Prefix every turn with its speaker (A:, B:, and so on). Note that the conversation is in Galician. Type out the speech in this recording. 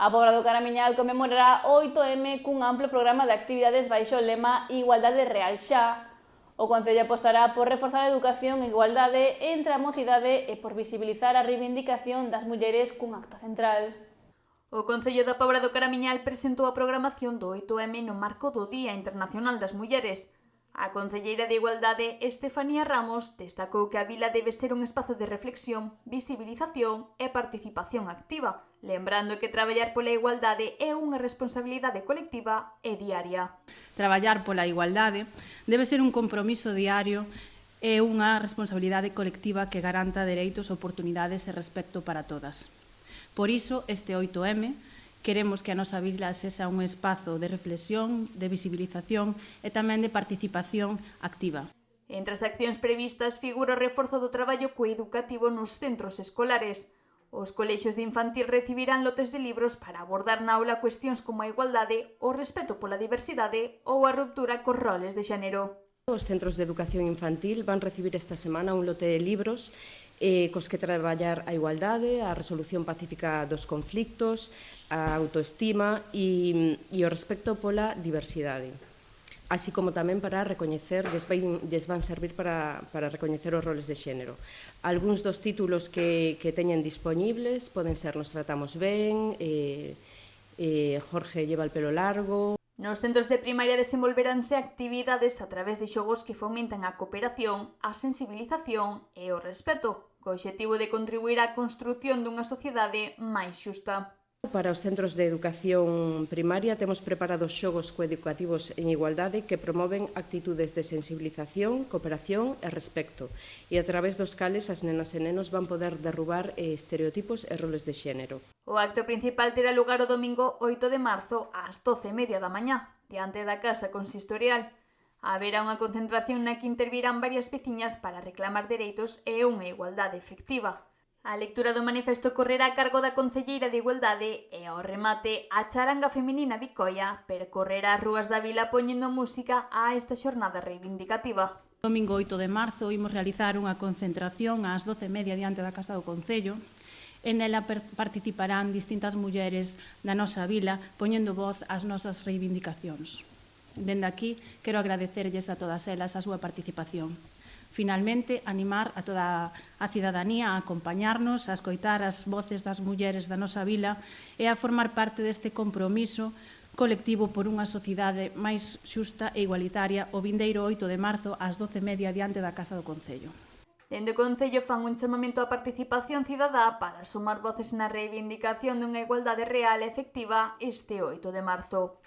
A: A Pobra do Caramiñal conmemorará o 8M cun amplo programa de actividades baixo o lema Igualdade Real xa. O Concello apostará por reforzar a educación e igualdade entre a mocidade e por visibilizar a reivindicación das mulleres cun acto central. O Concello da Pobra do Caramiñal presentou a programación do 8M no marco do Día Internacional das Mulleres. A concelleira de Igualdade, Estefanía Ramos, destacou que a vila debe ser un espazo de reflexión, visibilización e participación activa, lembrando que traballar pola igualdade é unha responsabilidade colectiva e diaria.
B: Traballar pola igualdade debe ser un compromiso diario e unha responsabilidade colectiva que garanta dereitos, oportunidades e respecto para todas. Por iso, este 8M, queremos que a nosa vila sexa un espazo de reflexión, de visibilización e tamén de participación activa.
A: Entre as accións previstas figura o reforzo do traballo coeducativo nos centros escolares. Os colexios de infantil recibirán lotes de libros para abordar na aula cuestións como a igualdade, o respeto pola diversidade ou a ruptura cos roles de xénero.
C: Os centros de educación infantil van recibir esta semana un lote de libros cos que traballar a igualdade, a resolución pacífica dos conflictos, a autoestima e o respecto pola diversidade. Así como tamén para recoñecer, lles van servir para recoñecer os roles de xénero. Algúns dos títulos que teñen dispoñibles poden ser Nos tratamos ben, Jorge lleva el pelo largo.
A: Nos centros de primaria desenvolveránse actividades a través de xogos que fomentan a cooperación, a sensibilización e o respeto, co obxectivo de contribuir á construción dunha sociedade máis xusta.
C: Para os centros de educación primaria temos preparados xogos coeducativos en igualdade que promoven actitudes de sensibilización, cooperación e respecto, e a través dos cales as nenas e nenos van poder derrubar estereotipos e roles de xénero.
A: O acto principal terá lugar o domingo 8 de marzo ás 12:30 da mañá, diante da Casa Consistorial. Haberá unha concentración na que intervirán varias veciñas para reclamar dereitos e unha igualdade efectiva. A lectura do manifesto correrá a cargo da Concelleira de Igualdade e, ao remate, a charanga feminina Bicoia percorrerá as rúas da vila poñendo música a esta xornada reivindicativa.
B: Domingo 8 de marzo imos realizar unha concentración ás 12:30 diante da Casa do Concello. En ela participarán distintas mulleres da nosa vila poñendo voz ás nosas reivindicacións. Dende aquí, quero agradecerlles a todas elas a súa participación. Finalmente, animar a toda a cidadanía a acompañarnos, a escoitar as voces das mulleres da nosa vila e a formar parte deste compromiso colectivo por unha sociedade máis xusta e igualitaria o vindeiro 8 de marzo ás 12:30 diante da Casa do Concello.
A: Dende o Concello fan un chamamento á participación cidadá para sumar voces na reivindicación dunha igualdade real e efectiva este 8 de marzo.